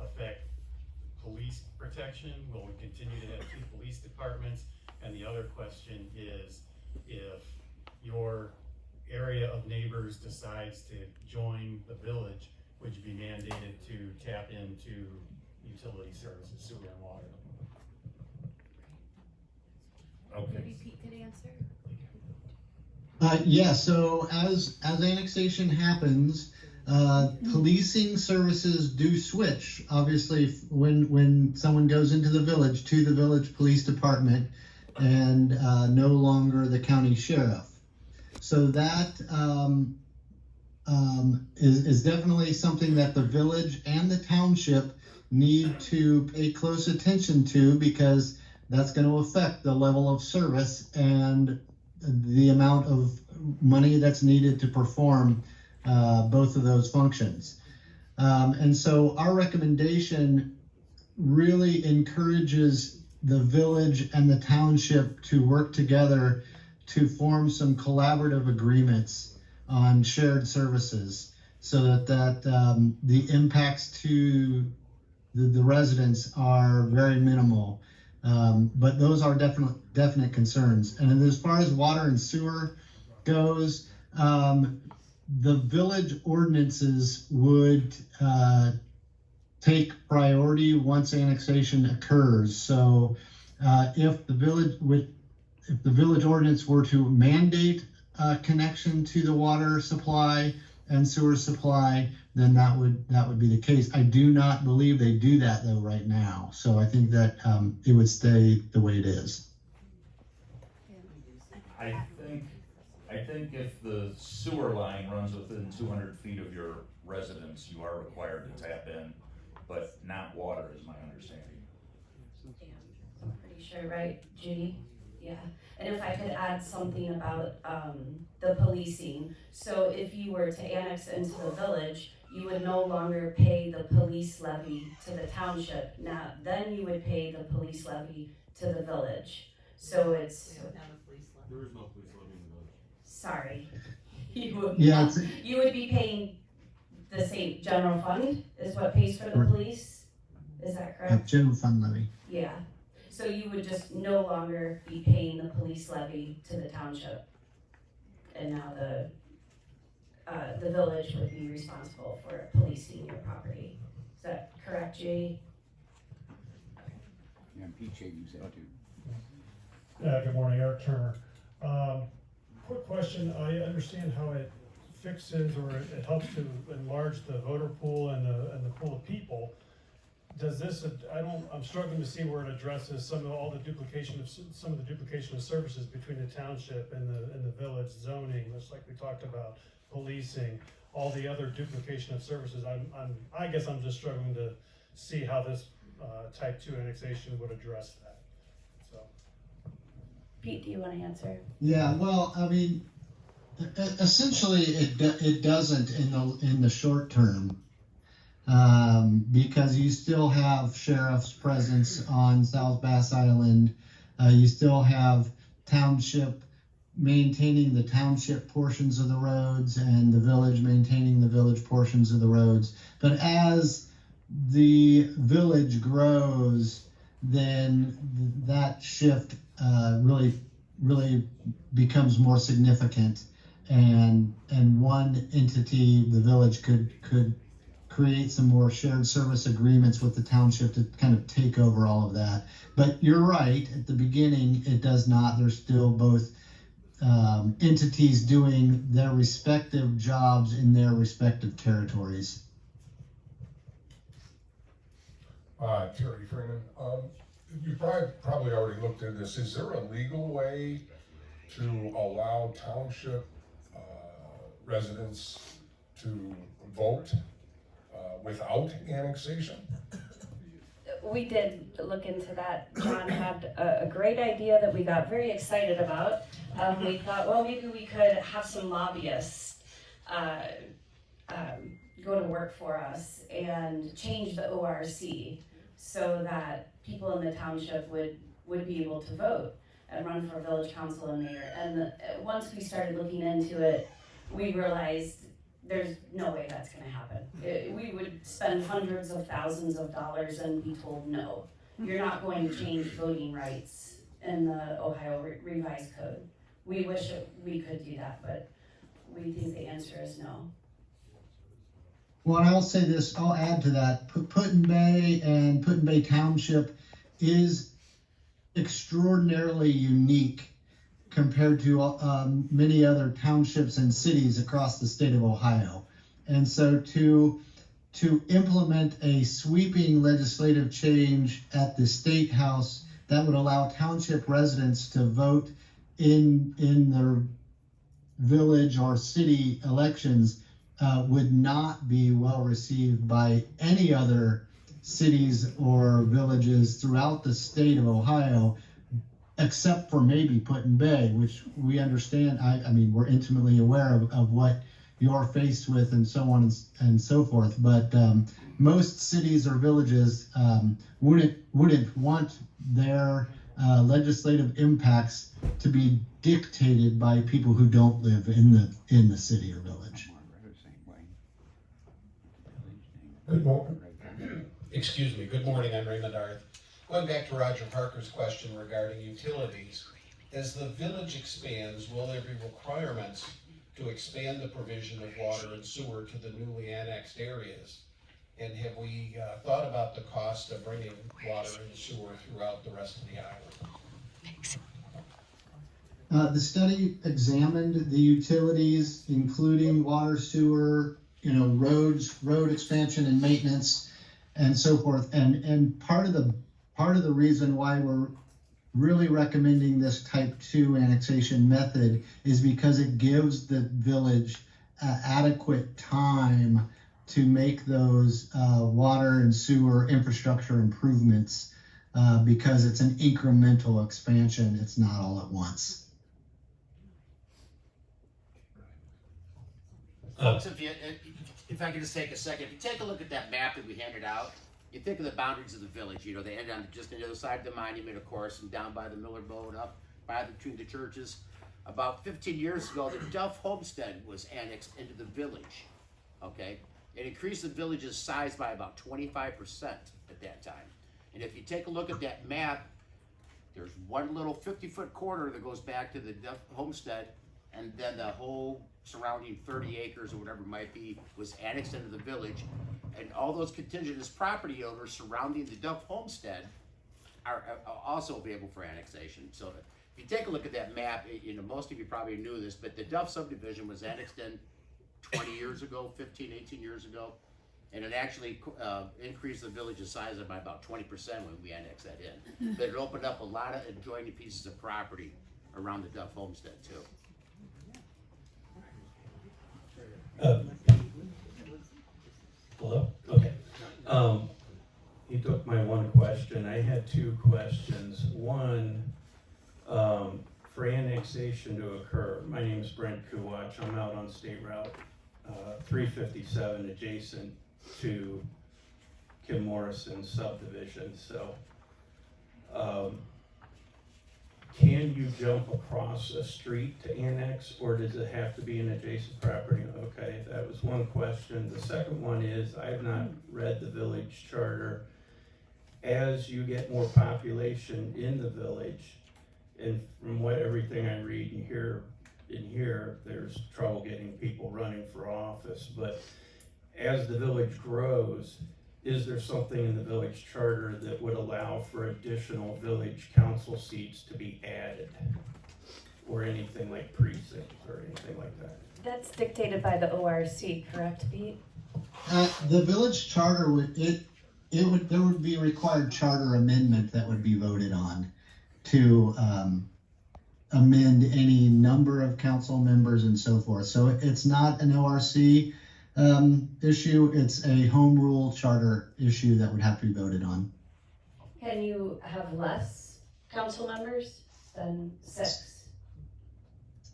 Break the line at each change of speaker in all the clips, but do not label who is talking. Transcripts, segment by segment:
affect police protection? Will we continue to have two police departments? And the other question is, if your area of neighbors decides to join the village, would you be mandated to tap into utility services, sewer and water?
Okay.
Maybe Pete could answer.
Yeah, so as annexation happens, policing services do switch. Obviously, when someone goes into the village, to the village police department, and no longer the county sheriff. So that is definitely something that the village and the township need to pay close attention to, because that's going to affect the level of service and the amount of money that's needed to perform both of those functions. And so our recommendation really encourages the village and the township to work together to form some collaborative agreements on shared services, so that the impacts to the residents are very minimal. But those are definite concerns. And as far as water and sewer goes, the village ordinances would take priority once annexation occurs. So if the village ordinance were to mandate a connection to the water supply and sewer supply, then that would be the case. I do not believe they do that though right now. So I think that it would stay the way it is.
I think if the sewer line runs within 200 feet of your residence, you are required to tap in, but not water, is my understanding.
Yeah, I'm pretty sure, right, Judy? Yeah, and if I could add something about the policing. So if you were to annex into the village, you would no longer pay the police levy to the township. Now, then you would pay the police levy to the village. So it's.
We don't have a police levy.
There is no police levy in the village.
Sorry. You would be paying the same general fund is what pays for the police? Is that correct?
General fund levy.
Yeah. So you would just no longer be paying the police levy to the township. And now the village would be responsible for policing your property. Is that correct, Judy?
Yeah, and Pete Shade used that too.
Good morning, Eric Turner. Quick question. I understand how it fixes or it helps to enlarge the voter pool and the pool of people. Does this? I'm struggling to see where it addresses some of the duplication of services between the township and the village, zoning, just like we talked about, policing, all the other duplication of services. I guess I'm just struggling to see how this type 2 annexation would address that. So.
Pete, do you want to answer?
Yeah, well, I mean, essentially it doesn't in the short term, because you still have sheriff's presence on South Bass Island. You still have township maintaining the township portions of the roads and the village maintaining the village portions of the roads. But as the village grows, then that shift really becomes more significant, and one entity, the village, could create some more shared service agreements with the township to kind of take over all of that. But you're right, at the beginning it does not. There's still both entities doing their respective jobs in their respective territories.
Terry Freeman, you probably already looked into this. Is there a legal way to allow township residents to vote without annexation?
We did look into that. John had a great idea that we got very excited about. We thought, well, maybe we could have some lobbyists go to work for us and change the ORC so that people in the township would be able to vote and run for village council and mayor. And once we started looking into it, we realized there's no way that's going to happen. spend hundreds of thousands of dollars and be told no. You're not going to change voting rights in the Ohio Revised Code. We wish we could do that, but we think the answer is no.
Well, and I'll say this, I'll add to that. Put-in-Bay and Put-in-Bay Township is extraordinarily unique compared to many other townships and cities across the state of Ohio. And so to implement a sweeping legislative change at the State House that would allow township residents to vote in their village or city elections would not be well received by any other cities or villages throughout the state of Ohio, except for maybe Put-in-Bay, which we understand. I mean, we're intimately aware of what you're faced with and so on and so forth. But most cities or villages wouldn't want their legislative impacts to be dictated by people who don't live in the city or village.
Good morning. Excuse me. Good morning. I'm Raymond Arth. Going back to Roger Parker's question regarding utilities, as the village expands, will there be requirements to expand the provision of water and sewer to the newly annexed areas? And have we thought about the cost of bringing water and sewer throughout the rest of the island?
The study examined the utilities, including water, sewer, roads, road expansion and maintenance, and so forth. And part of the reason why we're really recommending this type 2 annexation method is because it gives the village adequate time to make those water and sewer infrastructure improvements because it's an incremental expansion. It's not all at once.
Folks, if I could just take a second, if you take a look at that map that we handed out, you think of the boundaries of the village. They end on just on the other side of the monument, of course, and down by the Miller Boat, up between the churches. About 15 years ago, the Duff Homestead was annexed into the village. Okay, it increased the village's size by about 25% at that time. And if you take a look at that map, there's one little 50-foot corner that goes back to the Duff Homestead, and then the whole surrounding 30 acres or whatever it might be was annexed into the village. And all those contiguous property owners surrounding the Duff Homestead are also available for annexation. So if you take a look at that map, most of you probably knew this, but the Duff subdivision was annexed in 20 years ago, 15, 18 years ago. And it actually increased the village's size by about 20% when we annexed that in. But it opened up a lot of adjoining pieces of property around the Duff Homestead too.
Hello? Okay. You took my one question. I had two questions. One, for annexation to occur, my name is Brent Kuwach. I'm out on State Route 357 adjacent to Kim Morrison's subdivision. So, can you jump across a street to annex, or does it have to be an adjacent property? Okay, that was one question. The second one is, I have not read the village charter. As you get more population in the village, and from everything I read and hear in here, there's trouble getting people running for office. But as the village grows, is there something in the village charter that would allow for additional village council seats to be added? Or anything like precincts or anything like that?
That's dictated by the ORC, correct, Pete?
The village charter there would be a required charter amendment that would be voted on to amend any number of council members and so forth. So it's not an ORC issue, it's a home rule charter issue that would have to be voted on.
Can you have less council members than 6?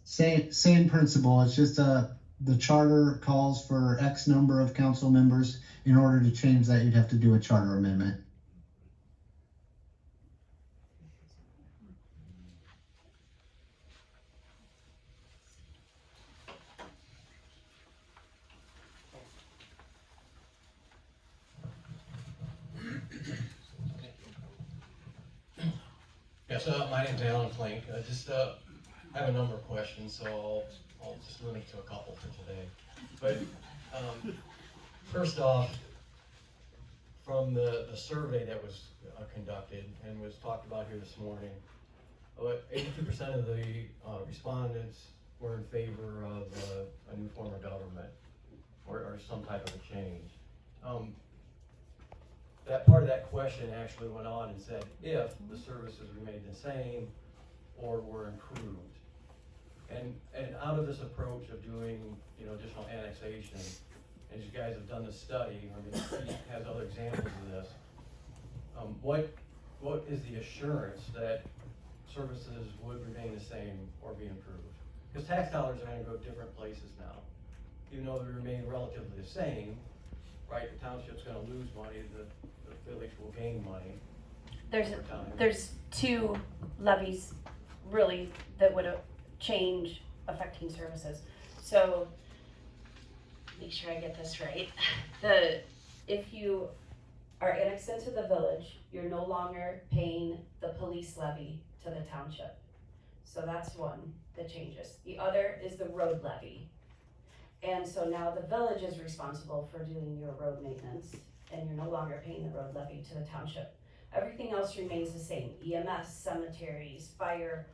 Same principle. It's just the charter calls for X number of council members. In order to change that, you'd have to do a charter amendment.
Yes, my name's Alan Flink. I have a number of questions, so I'll just limit to a couple for today. But first off, from the survey that was conducted and was talked about here this morning, 82% of the respondents were in favor of a new form of government or some type of a change. That part of that question actually went on and said if the services remained the same or were improved. And out of this approach of doing, additional annexation, as you guys have done this study, Steve has other examples of this, what is the assurance that services would remain the same or be improved? Because tax dollars are gonna go different places now. Even though they remain relatively the same, right, the township's gonna lose money, the village will gain money.
There's two levies really that would change affecting services. So make sure I get this right. If you are annexed into the village, you're no longer paying the police levy to the township. So that's one that changes. The other is the road levy. And so now the village is responsible for doing your road maintenance, and you're no longer paying the road levy to the township. Everything else remains the same. EMS, cemeteries, fire,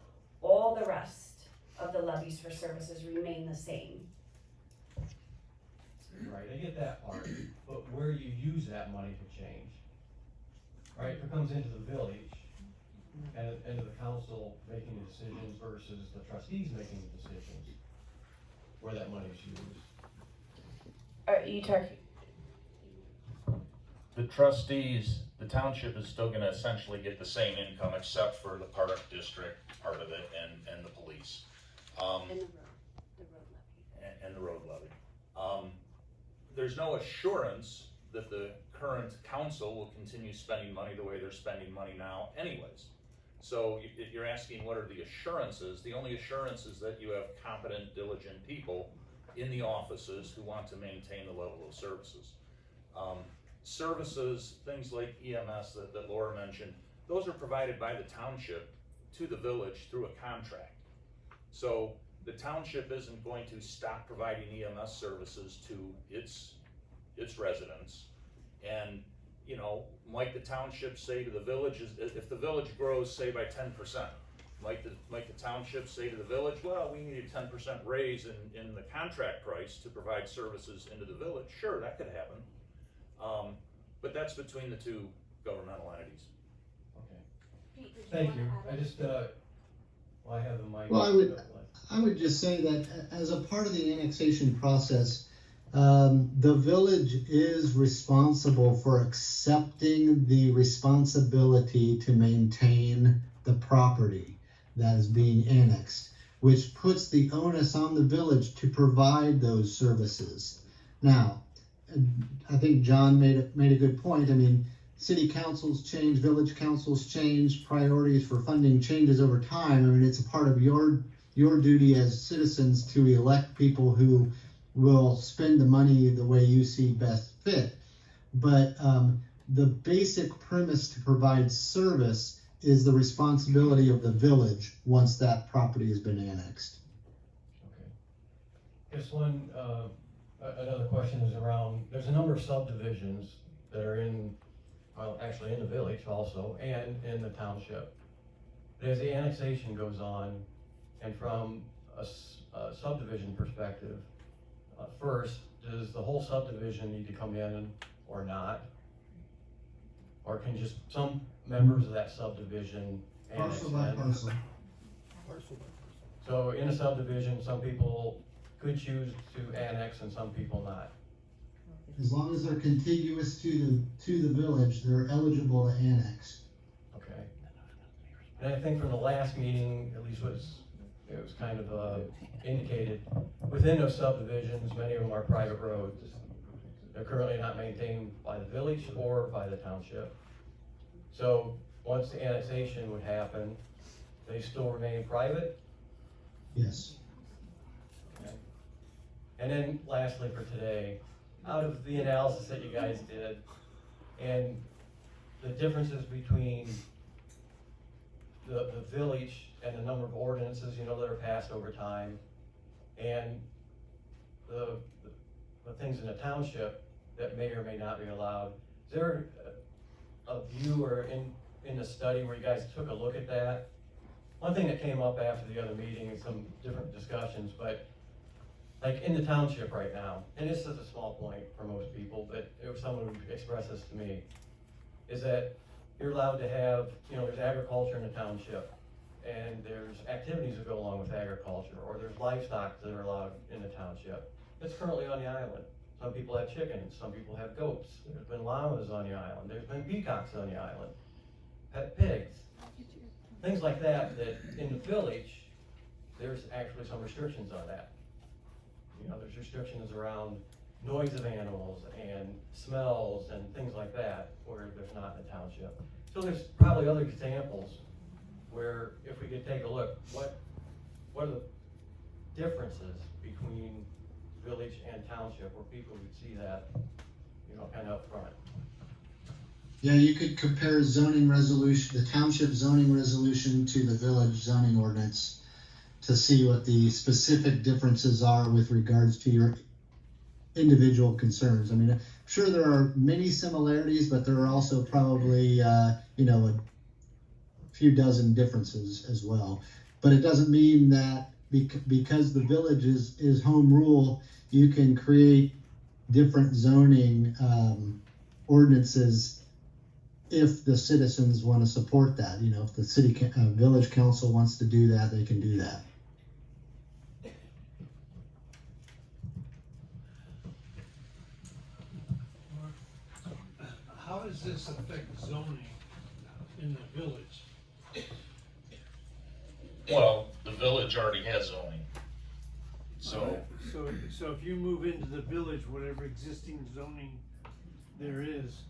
all the rest of the levies for services remain the same.
Right, I get that part, but where you use that money to change, right? If it comes into the village and into the council making the decisions versus the trustees making the decisions, where that money is used.
Are you talking?
The trustees, the township is still gonna essentially get the same income except for the park district part of it and the police.
And
the road levy. There's no assurance that the current council will continue spending money the way they're spending money now anyways. So if you're asking what are the assurances, the only assurance is that you have competent, diligent people in the offices who want to maintain the level of services. Services, things like EMS that Laura mentioned, those are provided by the township to the village through a contract. So the township isn't going to stop providing EMS services to its residents. And, might the township say to the village, if the village grows, say by 10%, might the township say to the village, well, we need a 10% raise in the contract price to provide services into the village? Sure, that could happen. But that's between the two governmental entities.
Okay. Thank you. I just, I have the mic.
Well, I would just say that as a part of the annexation process, the village is responsible for accepting the responsibility to maintain the property that is being annexed, which puts the onus on the village to provide those services. Now, I think John made a good point. I mean, city councils change, village councils change, priorities for funding changes over time. I mean, it's a part of your duty as citizens to elect people who will spend the money the way you see best fit. But the basic premise to provide service is the responsibility of the village once that property has been annexed.
Okay. Guess another question is around, there's a number of subdivisions that are actually in the village also, and in the township. As the annexation goes on, and from a subdivision perspective, first, does the whole subdivision need to come in or not? Or can just some members of that subdivision annex
Parcel by
in?
parcel.
So in a subdivision, some people could choose to annex and some people not.
As long as they're contiguous to the village, they're eligible to annex.
Okay. And I think from the last meeting, at least it was kind of indicated, within those subdivisions, many of them are private roads. They're currently not maintained by the village or by the township. So once the annexation would happen, they still remain private?
Yes.
Okay. And then lastly for today, out of the analysis that you guys did and the differences between the village and the number of ordinances, you know, that are passed over time, and the things in the township that may or may not be allowed. Is there a view or in the study where you guys took a look at that? One thing that came up after the other meeting and some different discussions, but like in the township right now, and this is a small point for most people, but it was someone who expressed this to me, is that you're allowed to have, you know, there's agriculture in the township, and there's activities that go along with agriculture, or there's livestock that are allowed in the township. It's currently on the island. Some people have chickens, some people have goats, there's been llamas on the island, there's been peacocks on the island, pet pigs, things like that, that in the village, there's actually some restrictions on that. You know, there's restrictions around noise of animals and smells and things like that, where there's not in the township. So there's probably other examples where if we could take a look, what are the differences between village and township, where people would see that, you know, kind of up front.
Yeah, you could compare zoning resolution, the township zoning resolution to the village zoning ordinance to see what the specific differences are with regards to your individual concerns. I mean, I'm sure there are many similarities, but there are also probably, you know, a few dozen differences as well. But it doesn't mean that because the village is home rule, you can create different zoning ordinances if the citizens want to support that. You know, if the village council wants to do that, they can do that.
How does this affect zoning in the village?
Well, the village already has zoning. So,
So if you move into the village, whatever existing zoning there is,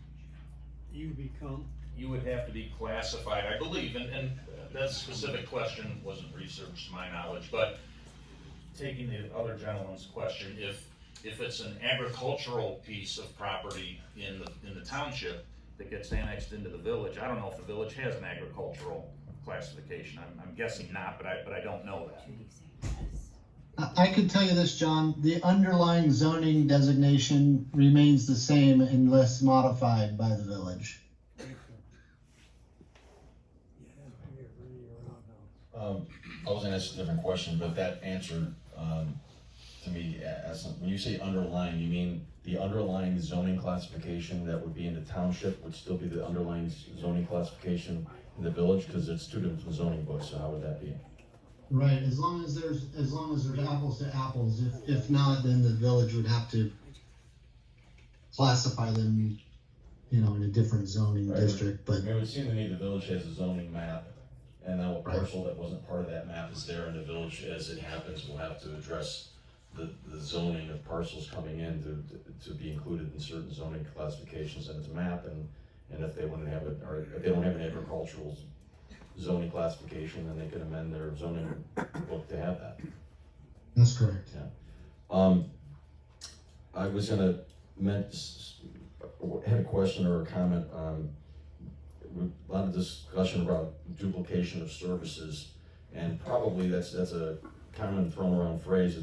you become,
you would have to be classified, I believe, and that specific question wasn't researched to my knowledge, but taking the other gentleman's question, if it's an agricultural piece of property in the township that gets annexed into the village, I don't know if the village has an agricultural classification. I'm guessing not, but I don't know that.
I can tell you this, John, the underlying zoning designation remains the same unless modified by the village.
I was gonna ask a different question, but that answered, to me, when you say underlying, you mean the underlying zoning classification that would be in the township would still be the underlying zoning classification in the village? Cause it's two different zoning books, so how would that be?
Right, as long as there's apples to apples. If not, then the village would have to classify them, you know, in a different zoning
Right.
district, but.
It would seem to me the village has a zoning map, and now a parcel that wasn't part of that map is there in the village. As it happens, we'll have to address the zoning of parcels coming in to be included in certain zoning classifications in its map, and if they wouldn't have it, or if they don't have an agricultural zoning classification, then they could amend their zoning book to have that.
That's correct.
Yeah. I was gonna had a question or a comment on a lot of discussion about duplication of services, and probably that's a common thrown around phrase.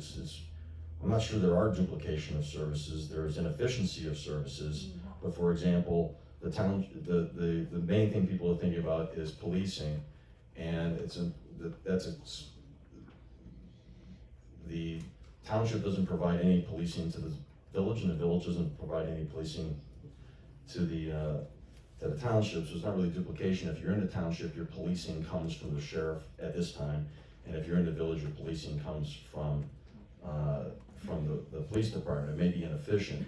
I'm not sure there are duplication of services. There is inefficiency of services. But for example, the main thing people are thinking about is policing, and the township doesn't provide any policing to the village, and the village doesn't provide any policing to the township, so it's not really duplication. If you're in the township, your policing comes from the sheriff at this time, and if you're in the village, your policing comes from the police department. It may be inefficient,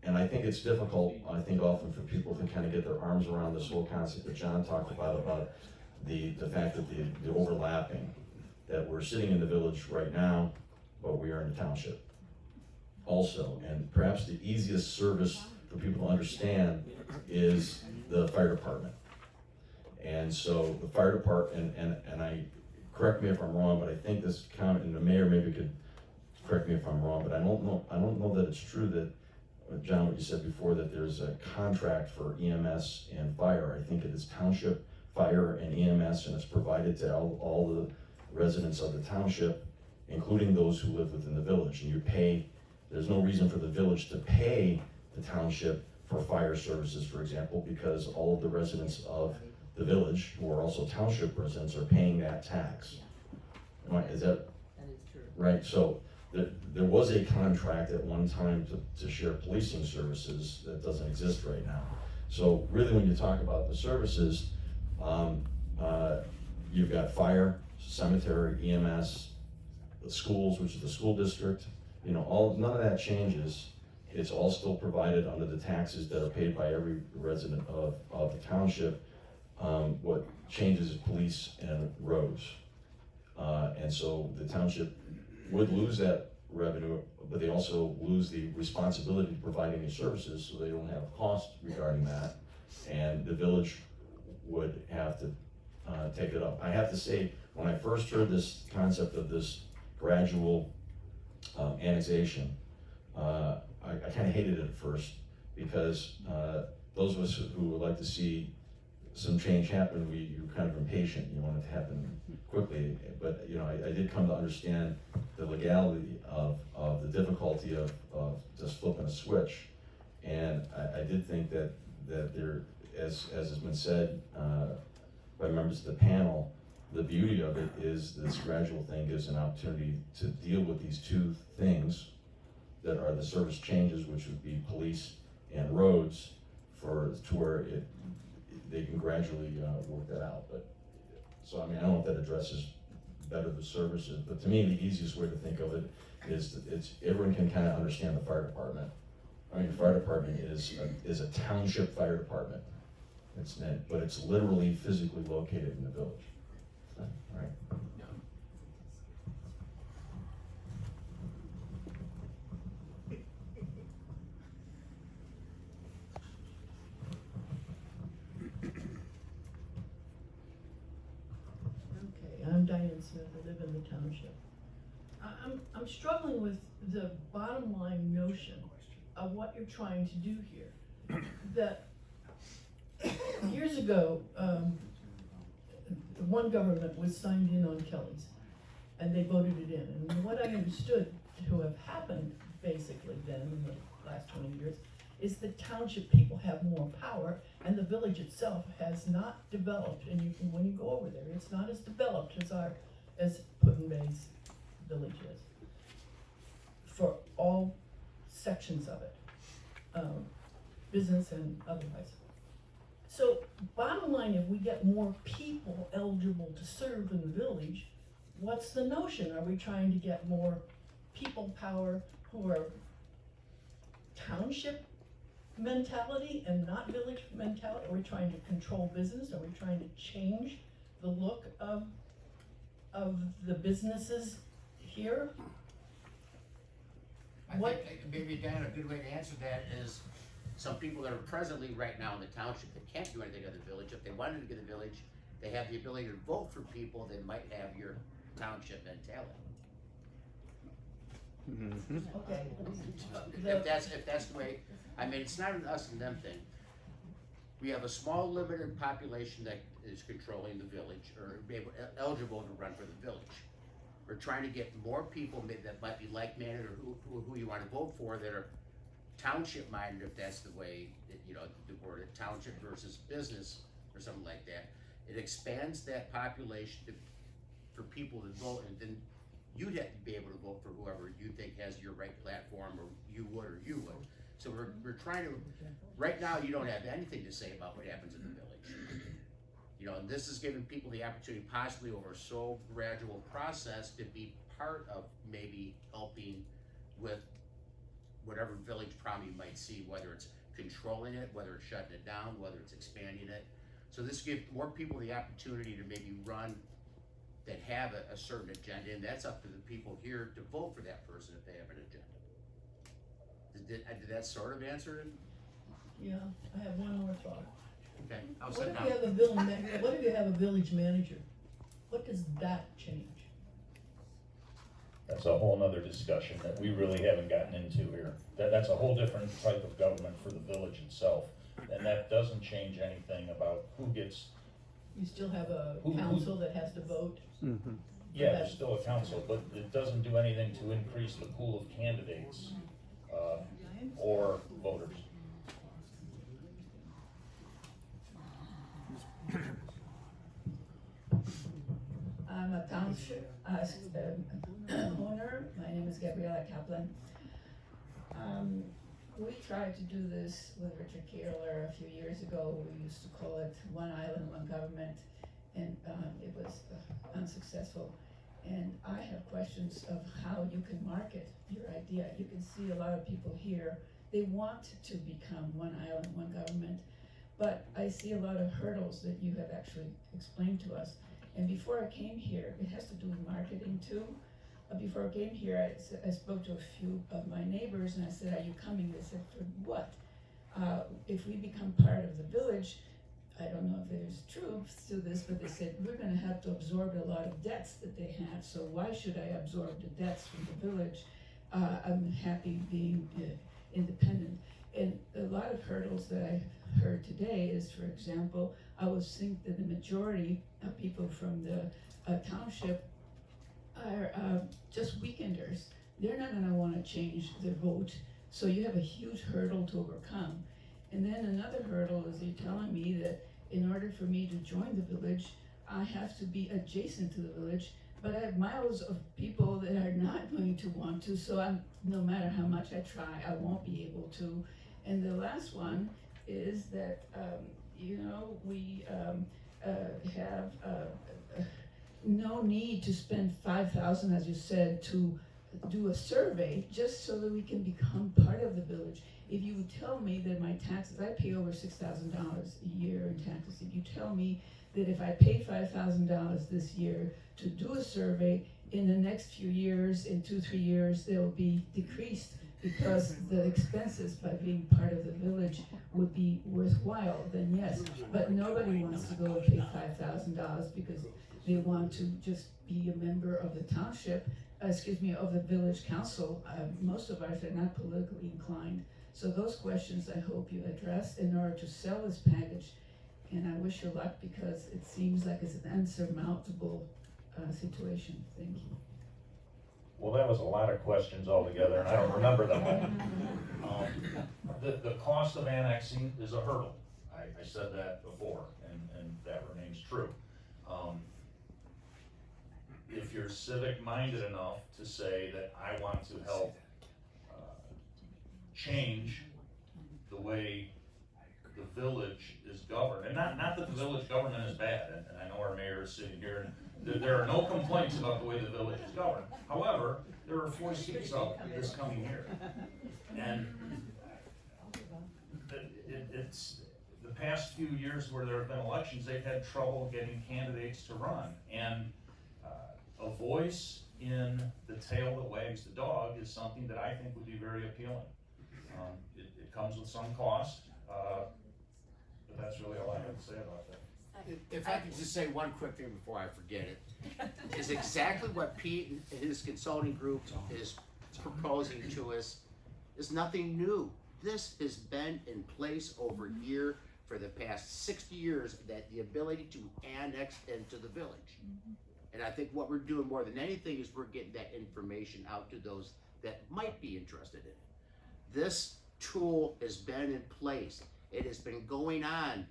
and I think it's difficult, I think often for people to kind of get their arms around this whole concept that John talked about the fact that the overlapping, that we're sitting in the village right now, but we are in the township also. And perhaps the easiest service for people to understand is the fire department. And so the fire department, and I, correct me if I'm wrong, but I think this comment, and the mayor maybe could correct me if I'm wrong, but I don't know that it's true that, John, what you said before, that there's a contract for EMS and fire. I think it is township fire and EMS, and it's provided to all the residents of the township, including those who live within the village. And you pay, there's no reason for the village to pay the township for fire services, for example, because all of the residents of the village, who are also township residents, are paying that tax. Is that?
That is true.
Right, so there was a contract at one time to share policing services that doesn't exist right now. So really, when you talk about the services, you've got fire, cemetery, EMS, the schools, which is the school district, you know, none of that changes. It's all still provided under the taxes that are paid by every resident of the township. What changes is police and roads. And so the township would lose that revenue, but they also lose the responsibility to provide any services, so they don't have cost regarding that. And the village would have to take it up. I have to say, when I first heard this concept of this gradual annexation, I kind of hated it at first, because those of us who would like to see some change happen, you're kind of impatient, you want it to happen quickly. But you know, I did come to understand the legality of the difficulty of just flipping a switch. And I did think that there, as has been said by members of the panel, the beauty of it is this gradual thing gives an opportunity to deal with these two things that are the service changes, which would be police and roads, to where they can gradually work that out. But so I mean, I don't know if that addresses better the services, but to me the easiest way to think of it is everyone can kind of understand the fire department. I mean, the fire department is a township fire department. But it's literally physically located in the village. All right.
Okay, I'm Diane Smith, I live in the township. I'm struggling with the bottom line notion of what you're trying to do here. That years ago, one government was signed in on Kelly's, and they voted it in. And what I understood to have happened basically then in the last 20 years is the township people have more power, and the village itself has not developed. And when you go over there, it's not as developed as Put-in-Bay's village is for all sections of it, business and otherwise. So bottom line, if we get more people eligible to serve in the village, what's the notion? Are we trying to get more people power who are township mentality and not village mentality? Are we trying to control business? Are we trying to change the look of the businesses here?
I think maybe, Dan, a good way to answer that is some people that are presently right now in the township that can't do anything in the village, if they wanted to get a village, they have the ability to vote for people that might have your township mentality.
Okay.
If that's the way, I mean, it's not an us and them thing. We have a small limited population that is controlling the village or eligible to run for the village. We're trying to get more people that might be like-minded or who you want to vote for that are township minded, if that's the way that, you know, the word township versus business or something like that. It expands that population for people to vote, and then you'd have to be able to vote for whoever you think has your right platform, or you would. So we're trying to, right now you don't have anything to say about what happens in the village. You know, and this is giving people the opportunity possibly over a so gradual process to be part of maybe helping with whatever village problem you might see, whether it's controlling it, whether it's shutting it down, whether it's expanding it. So this gives more people the opportunity to maybe run that have a certain agenda, and that's up to the people here to vote for that person if they have an agenda. Did that sort of answer it?
Yeah, I have one more thought.
Okay, I'll
What
sit
if
down.
you have a village manager? What does that change?
That's a whole nother discussion that we really haven't gotten into here. That's a whole different type of government for the village itself. And that doesn't change anything about who gets
You still have a
Who-
council that has to vote.
Yeah, there's still a council, but it doesn't do anything to increase the pool of candidates, or voters.
I'm a township owner. My name is Gabriella Kaplan. We tried to do this with Richard Keeler a few years ago. We used to call it One Island, One Government, and it was unsuccessful. And I have questions of how you can market your idea. You can see a lot of people here, they want to become One Island, One Government, but I see a lot of hurdles that you have actually explained to us. And before I came here, it has to do with marketing too. Before I came here, I spoke to a few of my neighbors and I said, are you coming? They said, for what? If we become part of the village, I don't know if there's truth to this, but they said, we're gonna have to absorb a lot of debts that they have, so why should I absorb the debts from the village? I'm happy being independent. And a lot of hurdles that I heard today is, for example, I would think that the majority of people from the township are just weekenders. They're not gonna wanna change their vote, so you have a huge hurdle to overcome. And then another hurdle is you're telling me that in order for me to join the village, I have to be adjacent to the village, but I have miles of people that are not going to want to, so no matter how much I try, I won't be able to. And the last one is that, we have no need to spend $5,000, as you said, to do a survey just so that we can become part of the village. If you would tell me that my taxes, I pay over $6,000 a year in taxes. If you tell me that if I pay $5,000 this year to do a survey, in the next few years, in 2-3 years, they will be decreased because the expenses by being part of the village would be worthwhile, then yes. But nobody wants to go and pay $5,000 because they want to just be a member of the township, of the village council. Most of us are not politically inclined. So those questions I hope you address in order to sell this package. And I wish you luck because it seems like it's an unsurmountable situation. Thank you.
Well, that was a lot of questions altogether, and I don't remember them all. The cost of annexing is a hurdle. I said that before, and that remains true. If you're civic-minded enough to say that I want to help change the way the village is governed, and not that the village government is bad, and I know our mayor is sitting here, and there are no complaints about the way the village is governed. However, there are 4 seats up this coming year, and it's the past few years where there have been elections, they've had trouble getting candidates to run, and a voice in the tail that wags the dog is something that I think would be very appealing. It comes with some cost, but that's really all I have to say about that.
If I could just say one quick thing before I forget it, is exactly what Pete and his consulting group is proposing to us is nothing new. This has been in place over a year for the past 60 years, that the ability to annex into the village. And I think what we're doing more than anything is we're getting that information out to those that might be interested in it. This tool has been in place. It has been going on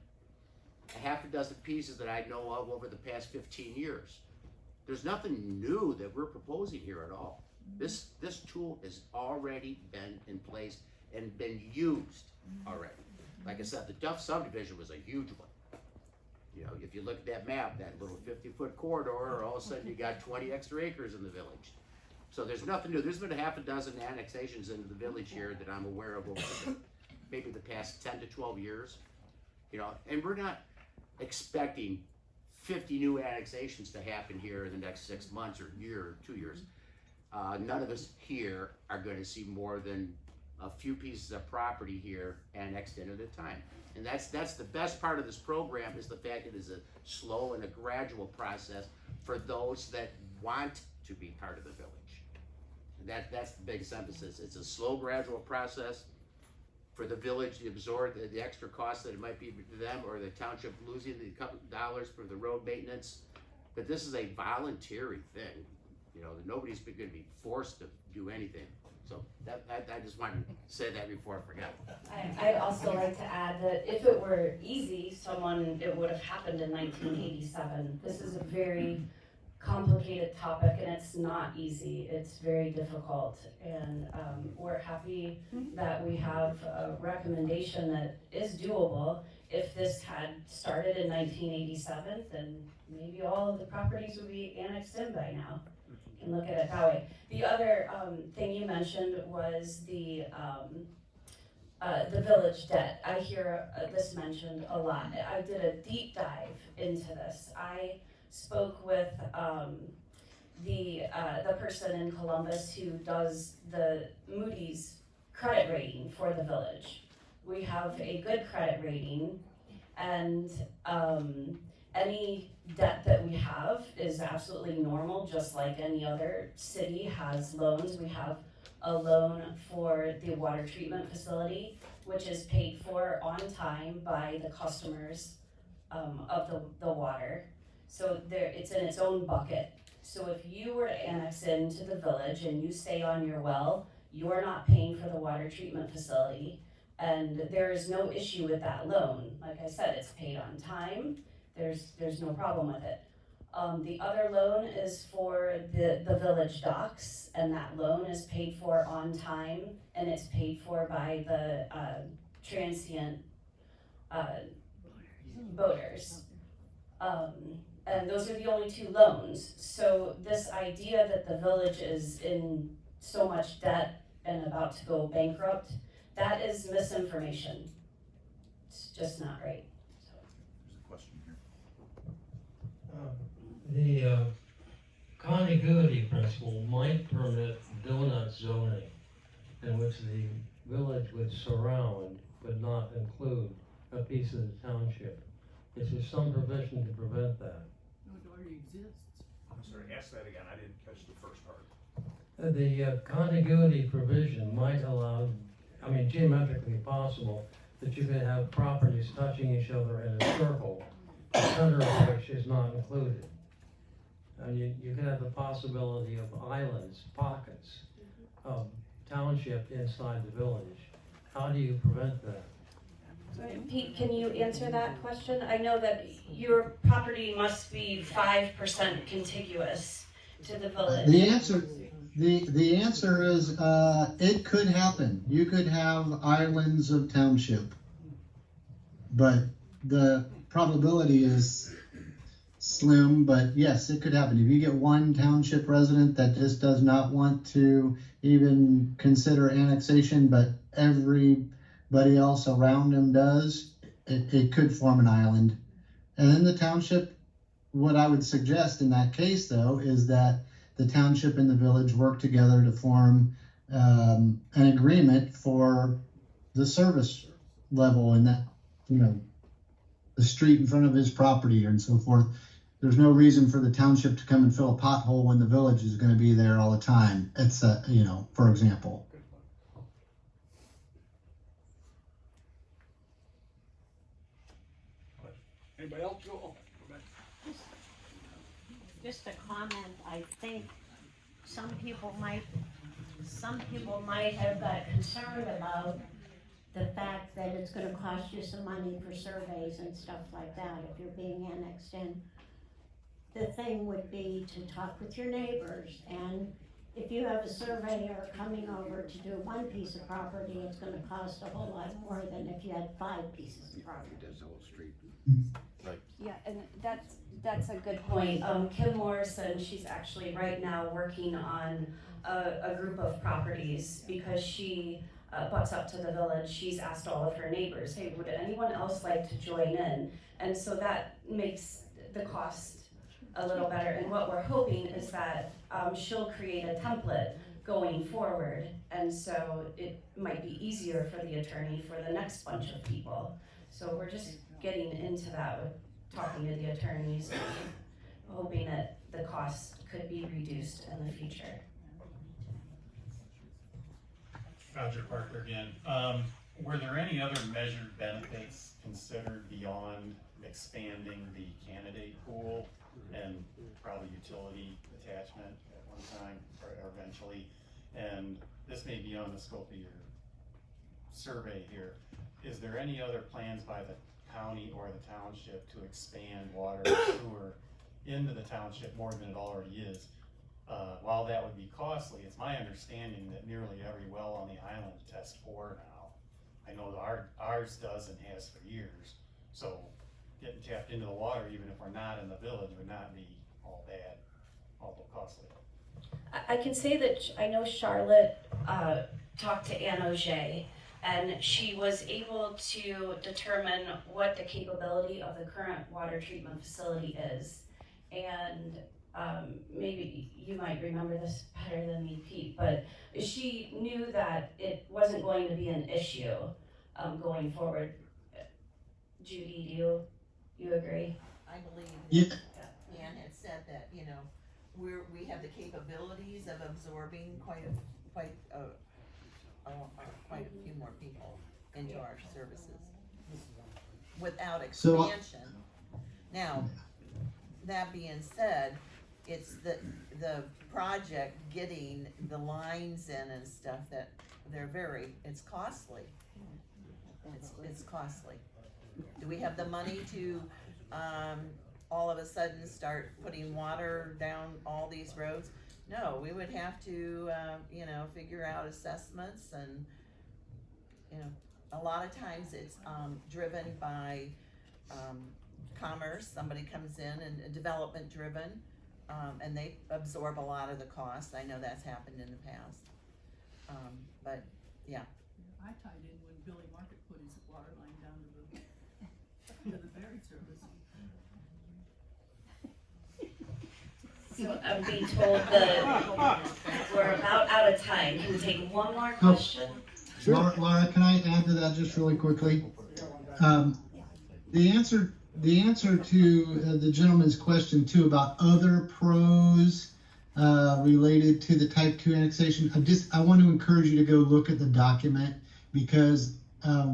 a half a dozen pieces that I know of over the past 15 years. There's nothing new that we're proposing here at all. This tool has already been in place and been used already. Like I said, the Duff subdivision was a huge one. You know, if you look at that map, that little 50-foot corridor, all of a sudden you got 20 extra acres in the village. So there's nothing new. There's been a half a dozen annexations into the village here that I'm aware of over maybe the past 10 to 12 years. You know, and we're not expecting 50 new annexations to happen here in the next 6 months or year or 2 years. None of us here are going to see more than a few pieces of property here annexed in at a time. And that's the best part of this program, is the fact it is a slow and a gradual process for those that want to be part of the village. And that's the biggest emphasis. It's a slow, gradual process for the village to absorb the extra cost that it might be to them, or the township losing the couple dollars for the road maintenance. But this is a voluntary thing, you know, that nobody's gonna be forced to do anything. So that, I just wanted to say that before I forget.
I'd also like to add that if it were easy, it would have happened in 1987. This is a very complicated topic and it's not easy. It's very difficult. And we're happy that we have a recommendation that is doable. If this had started in 1987, then maybe all of the properties would be annexed in by now. You can look at it that way. The other thing you mentioned was the village debt. I hear this mentioned a lot. I did a deep dive into this. I spoke with the person in Columbus who does the Moody's credit rating for the village. We have a good credit rating, and any debt that we have is absolutely normal, just like any other city has loans. We have a loan for the water treatment facility, which is paid for on time by the customers of the water. So it's in its own bucket. So if you were to annex into the village and you stay on your well, you're not paying for the water treatment facility, and there is no issue with that loan. Like I said, it's paid on time. There's no problem with it. The other loan is for the village docks, and that loan is paid for on time, and it's paid for by the transient boaters. And those are the only two loans. So this idea that the village is in so much debt and about to go bankrupt, that is misinformation. It's just not right.
The contiguity principle might permit donut zoning, in which the village would surround but not include a piece of the township. Is there some provision to prevent that?
No, it already exists.
I'm sorry, ask that again, I didn't catch the first part.
The contiguity provision might allow, I mean, geometrically possible, that you could have properties touching each other in a circle, the center of which is not included. And you could have the possibility of islands, pockets of township inside the village. How do you prevent that?
Pete, can you answer that question? I know that your property must be 5% contiguous to the village.
The answer is it could happen. You could have islands of township, but the probability is slim. But yes, it could happen. If you get one township resident that just does not want to even consider annexation, but everybody else around them does, it could form an island. And then the township, what I would suggest in that case though, is that the township and the village work together to form an agreement for the service level in that, the street in front of his property and so forth. There's no reason for the township to come and fill a pothole when the village is going to be there all the time. It's for example.
Anybody else? Go.
Just a comment, I think some people might have got concerned about the fact that it's gonna cost you some money for surveys and stuff like that if you're being annexed in. The thing would be to talk with your neighbors, and if you have a surveyor coming over to do one piece of property, it's gonna cost a whole lot more than if you had 5 pieces of property.
Yeah, and that's a good point. Kim Morrison, she's actually right now working on a group of properties because she butts up to the village. She's asked all of her neighbors, hey, would anyone else like to join in? And so that makes the cost a little better. And what we're hoping is that she'll create a template going forward. And so it might be easier for the attorney for the next bunch of people. So we're just getting into that with talking to the attorneys, and hoping that the costs could be reduced in the future.
Roger Parker again. Were there any other measured benefits considered beyond expanding the candidate pool and probably utility attachment at one time or eventually? And this may be on the scope of your survey here. Is there any other plans by the county or the township to expand water and sewer into the township more than it already is? While that would be costly, it's my understanding that nearly every well on the island tests 4 now. I know ours does and has for years. So getting tapped into the water, even if we're not in the village, would not be all bad, although costly.
I can say that I know Charlotte talked to Ann Auger, and she was able to determine what the capability of the current water treatment facility is. And maybe you might remember this better than me, Pete, but she knew that it wasn't going to be an issue going forward. Judy, do you agree?
I believe
Yeah.
that Ann had said that, you know, we have the capabilities of absorbing quite a few more people into our services without
So-
expansion. Now, that being said, it's the project getting the lines in and stuff that it's costly. It's costly. Do we have the money to, all of a sudden start putting water down all these roads? No, we would have to, figure out assessments and, a lot of times it's, driven by, commerce. Somebody comes in and development driven, and they absorb a lot of the cost. I know that's happened in the past. But, yeah.
I tied in when Billy Market put his water line down to the ferry service.
So I'm being told that we're about out of time. Can we take one more question?
Laura, can I add to that just really quickly? The answer to the gentleman's question too about other pros related to the type 2 annexation, I want to encourage you to go look at the document, because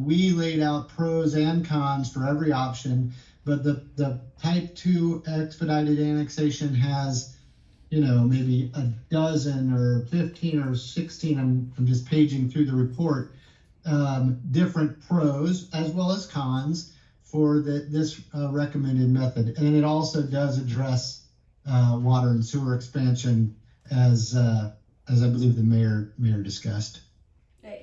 we laid out pros and cons for every option, but the type 2 expedited annexation has, maybe a dozen or 15 or 16, I'm just paging through the report, different pros as well as cons for this recommended method. And it also does address water and sewer expansion as I believe the mayor discussed.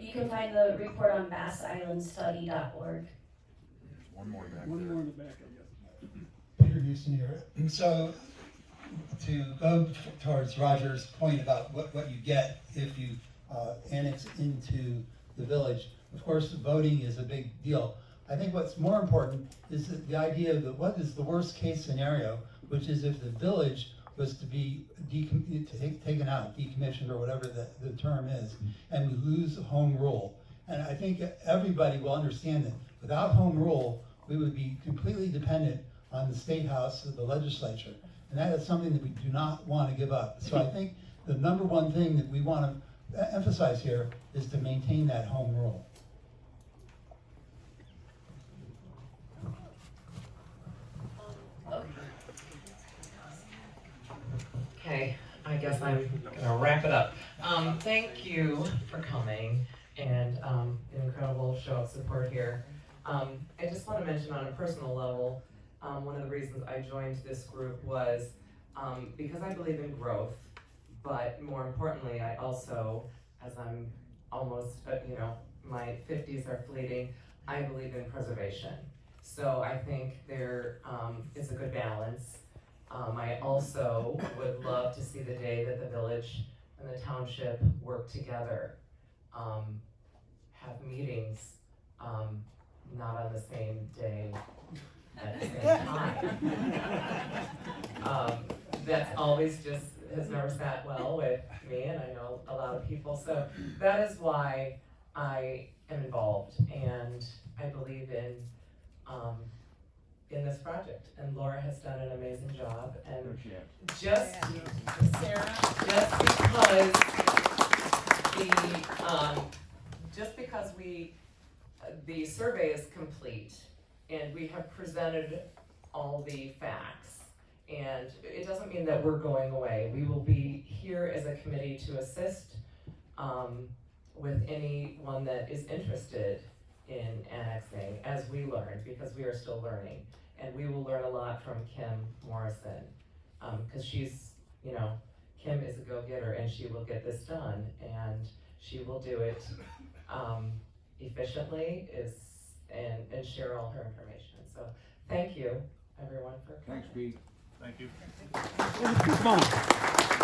You can find the report on bassislandstudy.org.
One more back
One
there.
more in the back, I guess.
Peter Houston here. So to go towards Roger's point about what you get if you annex into the village, of course, voting is a big deal. I think what's more important is the idea of what is the worst case scenario, which is if the village was to be taken out, decommissioned, or whatever the term is, and we lose home rule. And I think everybody will understand that without home rule, we would be completely dependent on the state house, the legislature. And that is something that we do not want to give up. So I think the number one thing that we want to emphasize here is to maintain that home rule.
Okay, I guess I'm gonna wrap it up. Thank you for coming and an incredible show of support here. I just want to mention on a personal level, one of the reasons I joined this group was because I believe in growth, but more importantly, I also, as I'm almost, my 50s are fleeting, I believe in preservation. So I think there is a good balance. I also would love to see the day that the village and the township work together, have meetings, not on the same day at the same time. That's always just has never sat well with me, and I know a lot of people. So that is why I am involved, and I believe in this project. And Laura has done an amazing job. And just because we the survey is complete, and we have presented all the facts. And it doesn't mean that we're going away. We will be here as a committee to assist with anyone that is interested in annexing as we learn, because we are still learning. And we will learn a lot from Kim Morrison, because she's, you know, Kim is a go-getter and she will get this done, and she will do it efficiently and share all her information. So thank you, everyone, for coming.
Thanks, Pete. Thank you.
Come on.